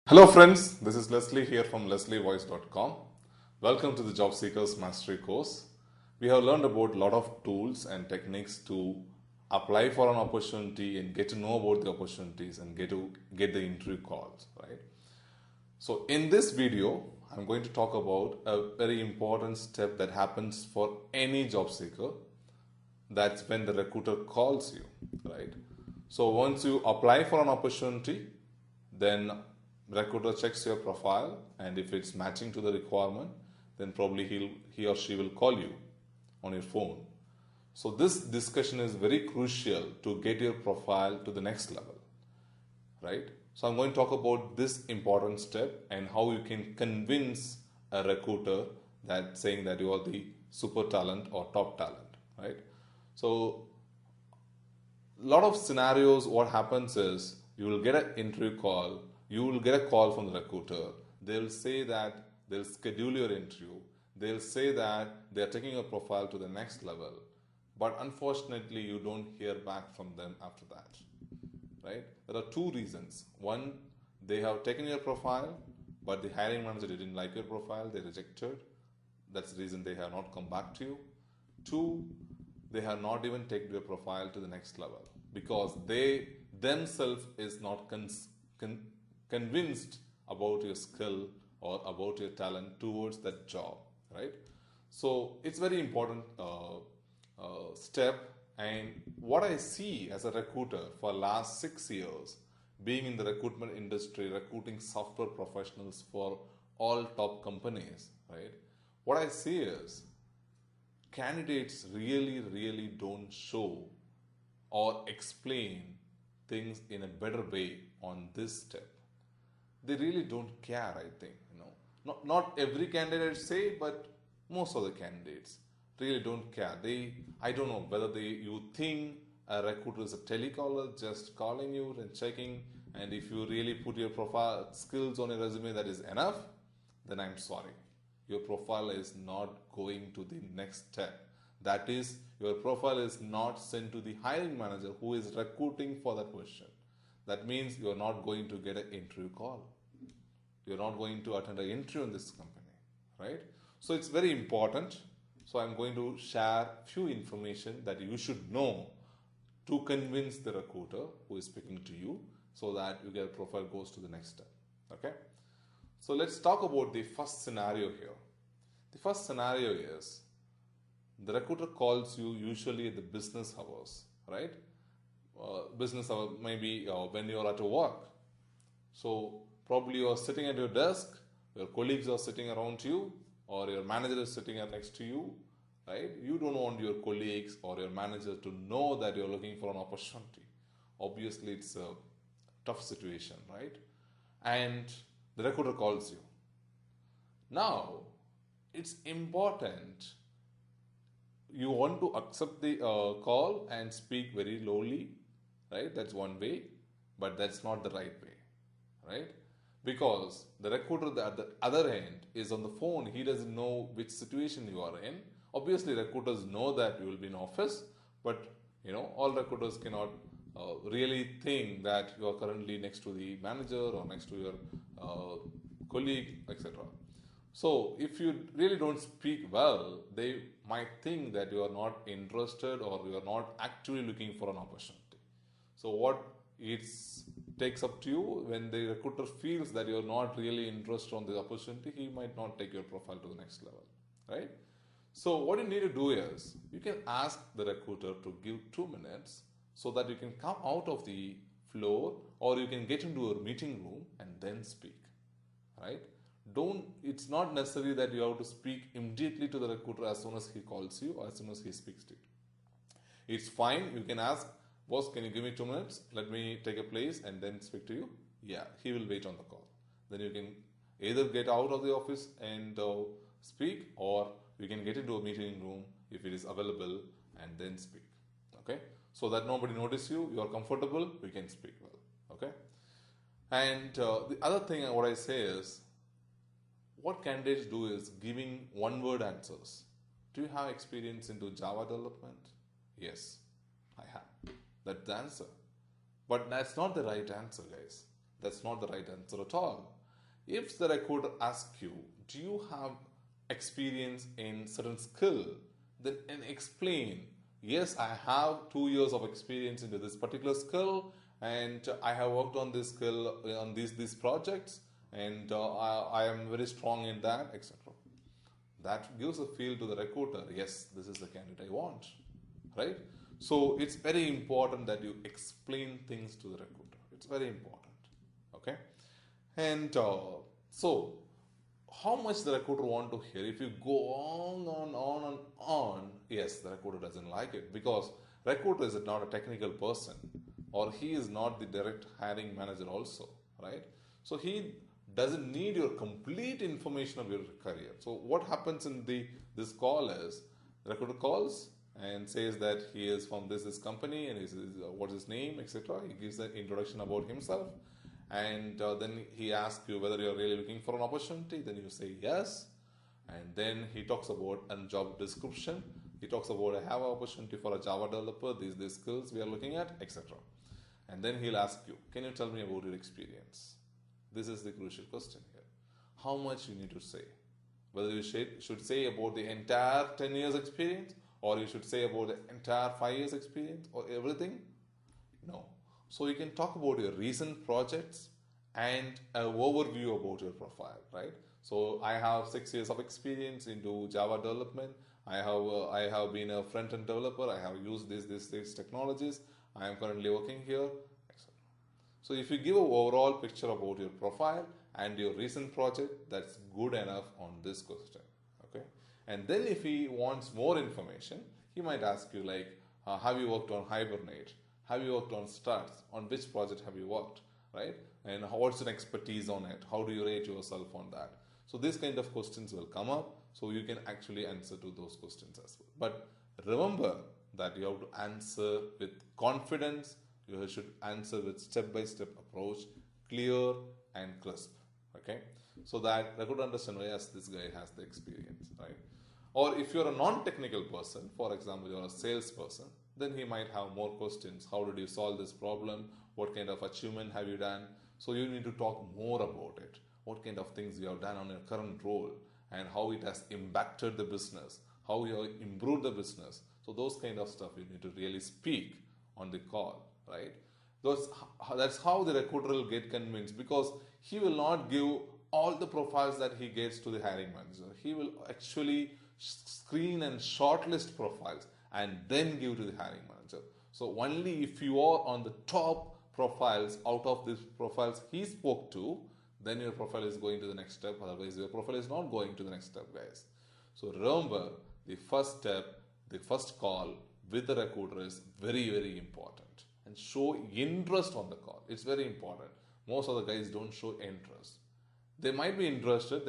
Hello friends, this is Leslie here from leslievoice.com. Welcome to the Job Seekers Mastery course. We have learned about a lot of tools and techniques to apply for an opportunity and get to know about the opportunities and get the interview calls, right? So in this video, I'm going to talk about a very important step that happens for any job seeker. That's when the recruiter calls you, right? So once you apply for an opportunity, then recruiter checks your profile, and if it's matching to the requirement, then probably he or she will call you on your phone. So this discussion is very crucial to get your profile to the next level, right? So I'm going to talk about this important step and how you can convince a recruiter that saying that you are the super talent or top talent, right? So a lot of scenarios, what happens is you will get an interview call. You will get a call from the recruiter. They'll say that they'll schedule your interview. They'll say that they're taking your profile to the next level. But unfortunately, you don't hear back from them after that, right? There are two reasons. One, they have taken your profile, but the hiring manager didn't like your profile. They rejected. That's the reason they have not come back to you. Two, they have not even taken your profile to the next level because they themselves is not convinced about your skill or about your talent towards that job, right? So it's very important step. And what I see as a recruiter for last 6 years, being in the recruitment industry, recruiting software professionals for all top companies, right? What I see is candidates really don't show or explain things in a better way on this step. They really don't care, I think. Not every candidate say, but most of the candidates really don't care. I don't know whether you think a recruiter is a telecaller just calling you and checking, and if you really put your profile skills on your resume that is enough, then I'm sorry. Your profile is not going to the next step. That is, your profile is not sent to the hiring manager who is recruiting for that position. That means you're not going to get an interview call. You're not going to attend an interview in this company, right? So it's very important. So I'm going to share few information that you should know to convince the recruiter who is speaking to you so that your profile goes to the next step, okay? So let's talk about the first scenario here. The first scenario is the recruiter calls you usually at the business hours, right? Business hour maybe when you're at work. So probably you're sitting at your desk, your colleagues are sitting around you, or your manager is sitting next to you, right? You don't want your colleagues or your manager to know that you're looking for an opportunity. Obviously, it's a tough situation, right? And the recruiter calls you. Now, it's important you want to accept the call and speak very lowly, right? That's one way, but that's not the right way, right? Because the recruiter at the other end is on the phone. He doesn't know which situation you are in. Obviously, recruiters know that you will be in office, but all recruiters cannot really think that you are currently next to the manager or next to your colleague, etc. So if you really don't speak well, they might think that you are not interested or you are not actually looking for an opportunity. So what it takes up to you when the recruiter feels that you are not really interested on the opportunity, he might not take your profile to the next level, right? So what you need to do is you can ask the recruiter to give 2 minutes so that you can come out of the floor or you can get into a meeting room and then speak, right? It's not necessary that you have to speak immediately to the recruiter as soon as he calls you or as soon as he speaks to you. It's fine. You can ask, boss, can you give me 2 minutes? Let me take a place and then speak to you. Yeah, he will wait on the call. Then you can either get out of the office and speak, or you can get into a meeting room if it is available and then speak. Okay, so that nobody notices you. You are comfortable. You can speak well. Okay, and the other thing what I say is, what candidates do is giving one-word answers. Do you have experience into Java development? Yes, I have. That's the answer. But that's not the right answer, guys. That's not the right answer at all. If the recruiter asks you, do you have experience in certain skill, then and explain, yes, I have 2 years of experience into this particular skill, and I have worked on this skill on these projects, and I am very strong in that, etc. That gives a feel to the recruiter, yes, this is the candidate I want, right? So it's very important that you explain things to the recruiter. It's very important, okay? And so how much the recruiter want to hear? If you go on and on, yes, the recruiter doesn't like it, because recruiter is not a technical person, or he is not the direct hiring manager also, right? So he doesn't need your complete information of your career. So what happens in this call is, the recruiter calls and says that he is from this company, and what's his name, etc. He gives an introduction about himself, and then he asks you whether you're really looking for an opportunity. Then you say yes, and then he talks about a job description. He talks about, I have an opportunity for a Java developer, these skills we are looking at, etc. And then he'll ask you, can you tell me about your experience? This is the crucial question here. How much you need to say? Whether you should say about the entire 10 years experience, or you should say about the entire 5 years experience, or everything? No. So you can talk about your recent projects and an overview about your profile, right? So I have 6 years of experience into Java development. I have been a front-end developer. I have used these technologies. I am currently working here, etc. So if you give an overall picture about your profile and your recent project, that's good enough on this question, okay? And then if he wants more information, he might ask you like, have you worked on Hibernate? Have you worked on Struts? On which project have you worked, right? And what's your expertise on it? How do you rate yourself on that? So these kind of questions will come up, so you can actually answer to those questions as well. But remember that you have to answer with confidence. You should answer with step-by-step approach, clear and crisp, okay? So that they could understand, yes, this guy has the experience, right? Or if you're a non-technical person, for example, you're a salesperson, then he might have more questions. How did you solve this problem? What kind of achievement have you done? So you need to talk more about it. What kind of things you have done on your current role, and how it has impacted the business, how you have improved the business. So those kind of stuff you need to really speak on the call, right? That's how the recruiter will get convinced, because he will not give all the profiles that he gets to the hiring manager. He will actually screen and shortlist profiles and then give to the hiring manager. So only if you are on the top profiles out of these profiles he spoke to, then your profile is going to the next step. Otherwise your profile is not going to the next step, guys. So remember, the first step, the first call with the recruiter is very, very important. And show interest on the call. It's very important. Most of the guys don't show interest. They might be interested,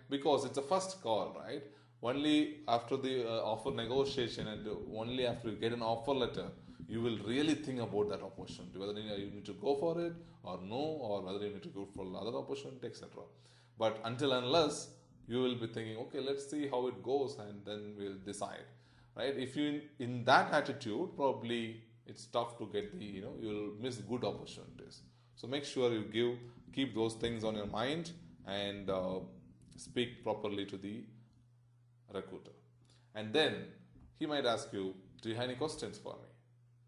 because it's a first call, right? Only after the offer negotiation, and only after you get an offer letter, you will really think about that opportunity, whether you need to go for it or no, or whether you need to go for another opportunity, etc. But until unless, you will be thinking, okay, let's see how it goes, and then we'll decide, right? If you in that attitude, probably it's tough to get you'll miss good opportunities. So make sure you keep those things on your mind, and speak properly to the recruiter. And then he might ask you, do you have any questions for me?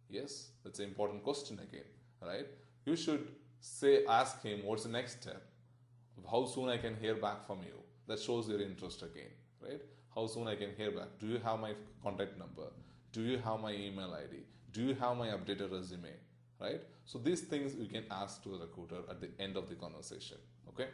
Yes, that's an important question again, right? You should ask him, what's the next step? How soon I can hear back from you? That shows your interest again, right? How soon I can hear back? Do you have my contact number? Do you have my email ID? Do you have my updated resume, right? So these things you can ask to the recruiter at the end of the conversation, okay?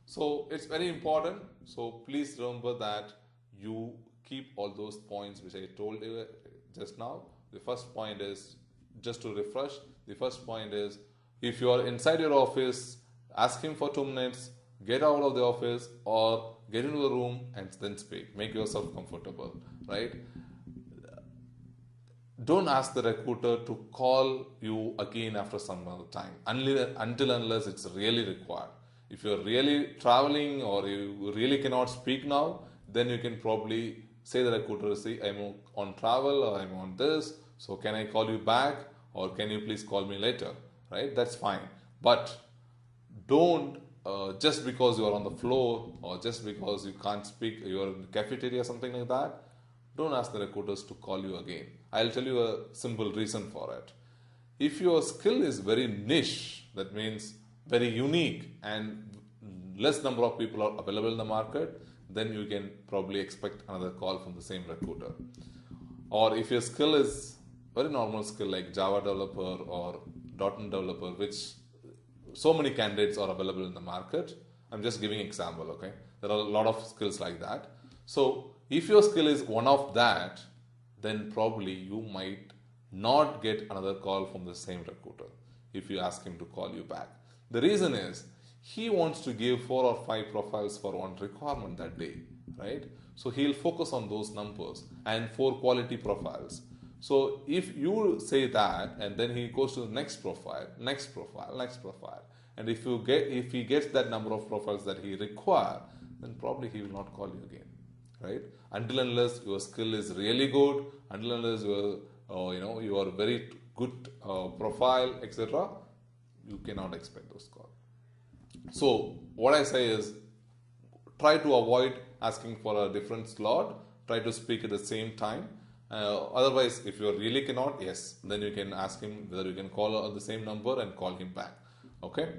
So it's very important. So please remember that you keep all those points which I told you just now. The first point is, just to refresh, the first point is, if you are inside your office, ask him for 2 minutes, get out of the office, or get into the room and then speak. Make yourself comfortable, right? Don't ask the recruiter to call you again after some other time, until unless it's really required. If you're really traveling or you really cannot speak now, then you can probably say the recruiter, see, I'm on travel, or I'm on this, so can I call you back, or can you please call me later, right? That's fine. But don't just because you are on the floor or just because you can't speak, you're in the cafeteria or something like that, don't ask the recruiters to call you again. I'll tell you a simple reason for it. If your skill is very niche, that means very unique and less number of people are available in the market, then you can probably expect another call from the same recruiter. Or if your skill is very normal skill like Java developer or .NET developer, which so many candidates are available in the market. I'm just giving example, okay? There are a lot of skills like that. So if your skill is one of that, then probably you might not get another call from the same recruiter if you ask him to call you back. The reason is he wants to give 4 or 5 profiles for one requirement that day, right? So he'll focus on those numbers and 4 quality profiles. So if you say that and then he goes to the next profile, and if he gets that number of profiles that he requires, then probably he will not call you again, right? Until unless your skill is really good, until unless you are very good profile, etc., you cannot expect those calls. So what I say is, try to avoid asking for a different slot. Try to speak at the same time. Otherwise, if you really cannot, yes, then you can ask him whether you can call on the same number and call him back. Okay.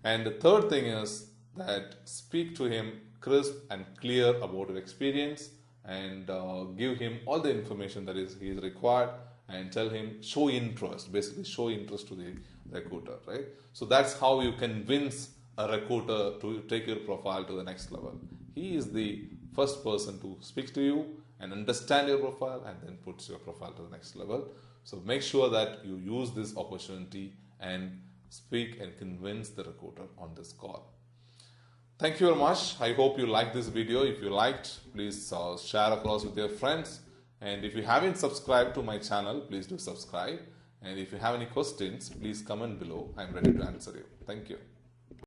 And the third thing is that speak to him crisp and clear about your experience and give him all the information that he is required and tell him, show interest, basically show interest to the recruiter, right? So that's how you convince a recruiter to take your profile to the next level. He is the first person to speak to you and understand your profile and then puts your profile to the next level. So make sure that you use this opportunity and speak and convince the recruiter on this call. Thank you very much. I hope you liked this video. If you liked, please share across with your friends. And if you haven't subscribed to my channel, please do subscribe. And if you have any questions, please comment below. I'm ready to answer you. Thank you.